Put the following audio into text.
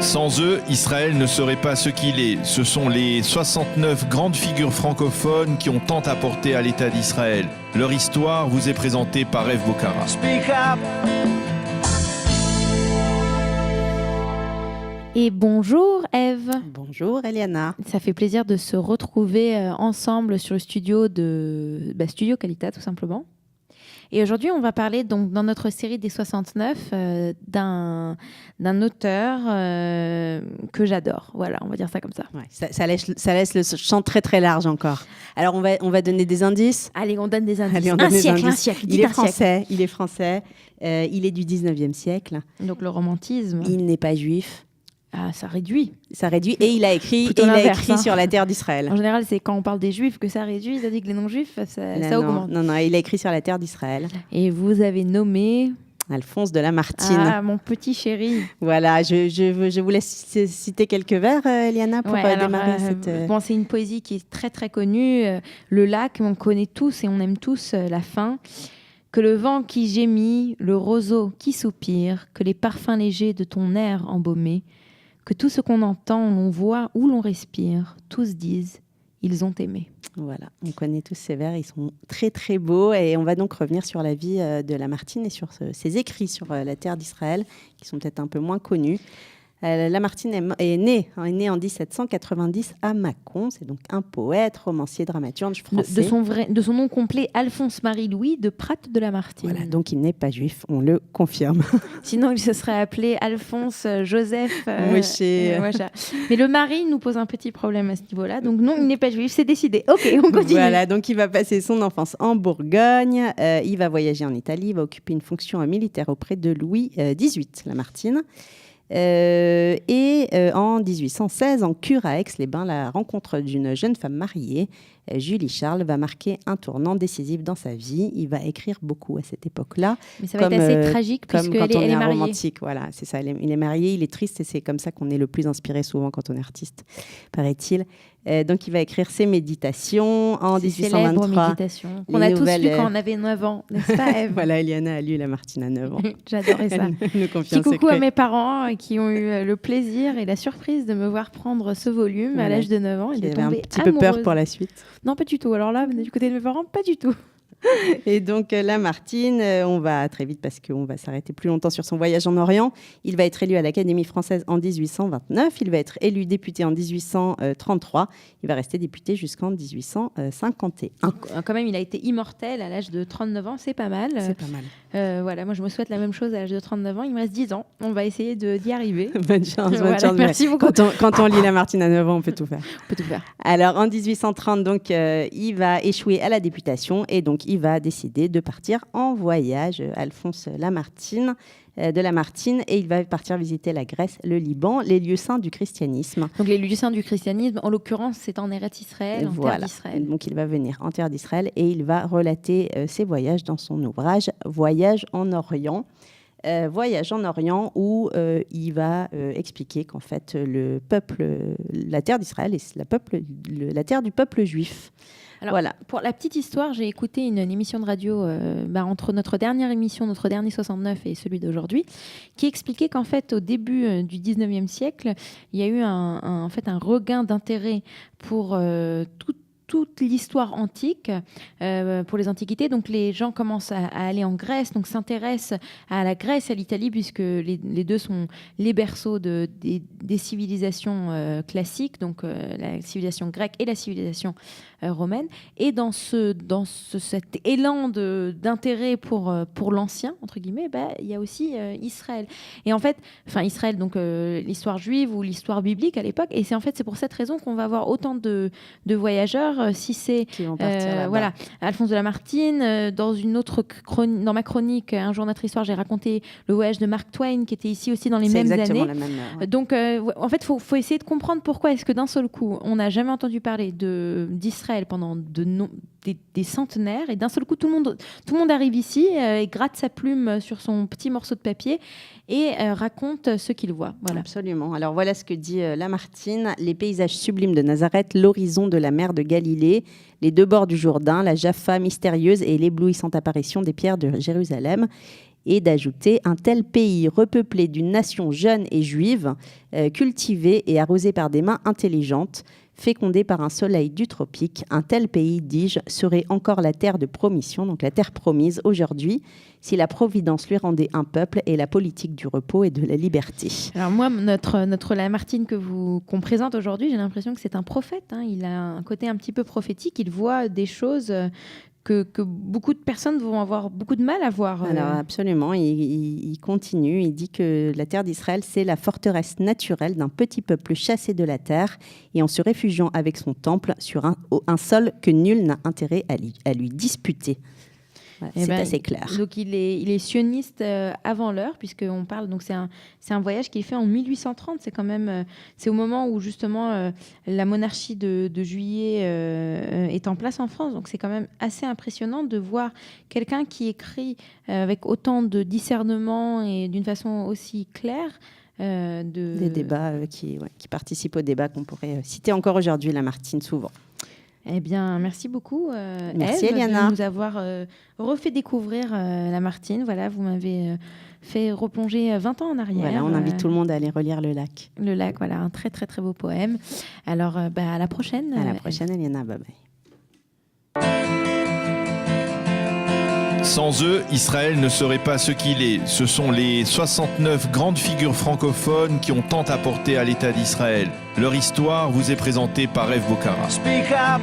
Sans eux, Israël ne serait pas ce qu'il est. Ce sont les 69 grandes figures francophones qui ont tant apporté à l'État d'Israël. Leur histoire vous est présentée par Ève Bocara. Et bonjour Ève. Bonjour Eliana. Ça fait plaisir de se retrouver ensemble sur le studio de Studio Qualita tout simplement. Et aujourd'hui, on va parler donc dans notre série des 69 d'un auteur que j'adore. Voilà, on va dire ça comme ça. Ouais, ça laisse le champ très très large encore. Alors on va donner des indices. Allez, on donne des indices. Allez, un siècle. Il est français. Il est du 19e siècle. Donc le romantisme. Il n'est pas juif. Ah, ça réduit. Ça réduit. Et il a écrit, sur la terre d'Israël. En général, c'est quand on parle des juifs que ça réduit. C'est-à-dire que les non-juifs, ça augmente. Non, il a écrit sur la terre d'Israël. Et vous avez nommé... Alphonse de Lamartine. Ah, mon petit chéri. Voilà, je vous laisse citer quelques vers, Eliana, pour démarrer cette... Bon, c'est une poésie qui est très, très connue. Le lac, on connaît tous et on aime tous la fin. Que le vent qui gémit, le roseau qui soupire, que les parfums légers de ton air embaumé, que tout ce qu'on entend, l'on voit ou l'on respire, tous disent, ils ont aimé. Voilà, on connaît tous ces vers, ils sont très très beaux et on va donc revenir sur la vie de Lamartine et sur ses écrits sur la terre d'Israël, qui sont peut-être un peu moins connus. Lamartine est né en 1790 à Mâcon. C'est donc un poète, romancier, dramaturge français. De son nom complet, Alphonse-Marie-Louis de Prat de Lamartine. Voilà, donc il n'est pas juif, on le confirme. Sinon, il se serait appelé Alphonse-Joseph. Moshe. Mais le mari nous pose un petit problème à ce niveau-là. Donc non, il n'est pas juif, c'est décidé. Ok, on continue. Voilà, donc il va passer son enfance en Bourgogne. Il va voyager en Italie. Il va occuper une fonction militaire auprès de Louis XVIII, Lamartine. En 1816, en cure à Aix-les-Bains, la rencontre d'une jeune femme mariée, Julie Charles, va marquer un tournant décisif dans sa vie. Il va écrire beaucoup à cette époque-là. Mais ça va être assez tragique puisqu'elle est mariée. Romantique, voilà, c'est ça. Il est marié, il est triste et c'est comme ça qu'on est le plus inspiré souvent quand on est artiste, paraît-il. Donc, il va écrire ses méditations en 1823. Célèbres méditations qu'on a tous lu quand on avait 9 ans, n'est-ce pas, Ève? Voilà, Eliana a lu Lamartine à 9 ans. J'adorais ça. Petit coucou à mes parents qui ont eu le plaisir et la surprise de me voir prendre ce volume à l'âge de 9 ans. Il avait un petit peu peur pour la suite. Non, pas du tout. Alors là, du côté de mes parents, pas du tout. Et donc Lamartine, on va très vite parce qu'on va s'arrêter plus longtemps sur son voyage en Orient. Il va être élu à l'Académie française en 1829. Il va être élu député en 1833. Il va rester député jusqu'en 1851. Quand même, il a été immortel à l'âge de 39 ans. C'est pas mal. C'est pas mal. Voilà, moi je me souhaite la même chose à l'âge de 39 ans. Il me reste 10 ans. On va essayer d'y arriver. Bonne chance. Merci beaucoup. Quand on lit Lamartine à 9 ans, on peut tout faire. On peut tout faire. Alors en 1830, donc, il va échouer à la députation et donc il va décider de partir en voyage, Alphonse Lamartine, de Lamartine, et il va partir visiter la Grèce, le Liban, les lieux saints du christianisme. Donc les lieux saints du christianisme, en l'occurrence, c'est en Eretz Israël, en terre d'Israël. Donc il va venir en terre d'Israël et il va relater ses voyages dans son ouvrage « Voyage en Orient ». Voyage en Orient où il va expliquer qu'en fait la terre d'Israël est la terre du peuple juif. Alors, voilà. Pour la petite histoire, j'ai écouté une émission de radio entre notre dernière émission, notre dernier 69 et celui d'aujourd'hui, qui expliquait qu'en fait, au début du 19e siècle, il y a eu un regain d'intérêt pour toute l'histoire antique, pour les antiquités. Donc les gens commencent à aller en Grèce, donc s'intéressent à la Grèce et à l'Italie, puisque les deux sont les berceaux des civilisations classiques, donc la civilisation grecque et la civilisation romaine. Et dans cet élan d'intérêt pour l'ancien, entre guillemets, il y a aussi Israël. Et en fait, Israël, donc l'histoire juive ou l'histoire biblique à l'époque. Et c'est pour cette raison qu'on va avoir autant de voyageurs. Si c'est Alphonse de Lamartine, dans ma chronique Un jour notre histoire, j'ai raconté le voyage de Mark Twain qui était ici aussi dans les mêmes années. Donc en fait, faut essayer de comprendre pourquoi est-ce que d'un seul coup on n'a jamais entendu parler d'Israël pendant des centenaires et d'un seul coup tout le monde arrive ici et gratte sa plume sur son petit morceau de papier et raconte ce qu'il voit. Voilà. Absolument. Alors voilà ce que dit Lamartine. Les paysages sublimes de Nazareth, l'horizon de la mer de Galilée, les deux bords du Jourdain, la Jaffa mystérieuse et l'éblouissante apparition des pierres de Jérusalem. et d'ajouter « Un tel pays repeuplé d'une nation jeune et juive, cultivée et arrosée par des mains intelligentes, fécondée par un soleil du tropique, un tel pays, dis-je, serait encore la terre de promission, donc la terre promise aujourd'hui, si la Providence lui rendait un peuple et la politique du repos et de la liberté. » Alors moi, notre Lamartine qu'on présente aujourd'hui, j'ai l'impression que c'est un prophète. Hein. Il a un côté un petit peu prophétique. Il voit des choses que beaucoup de personnes vont avoir beaucoup de mal à voir. Alors absolument, il continue. Il dit que la terre d'Israël, c'est la forteresse naturelle d'un petit peuple chassé de la terre et en se réfugiant avec son temple sur un sol que nul n'a intérêt à lui disputer. Voilà, c'est assez clair. Donc il est sioniste avant l'heure, puisqu'on parle, donc c'est un voyage qu'il fait en 1830. C'est quand même, c'est au moment où justement la monarchie de Juillet est en place en France. Donc c'est quand même assez impressionnant de voir quelqu'un qui écrit avec autant de discernement et d'une façon aussi claire. Des débats qui participent aux débats qu'on pourrait citer encore aujourd'hui, Lamartine, souvent. Eh bien, merci beaucoup, merci Ève, Eliana, de nous avoir refait découvrir Lamartine. Voilà, vous m'avez fait replonger 20 ans en arrière. Voilà, on invite tout le monde à aller relire Le Lac. Le Lac, voilà, un très très très beau poème. Alors, à la prochaine. À la prochaine, Eliana, bye bye. Sans eux, Israël ne serait pas ce qu'il est. Ce sont les 69 grandes figures francophones qui ont tant apporté à l'État d'Israël. Leur histoire vous est présentée par Ève Bocara. Speak up.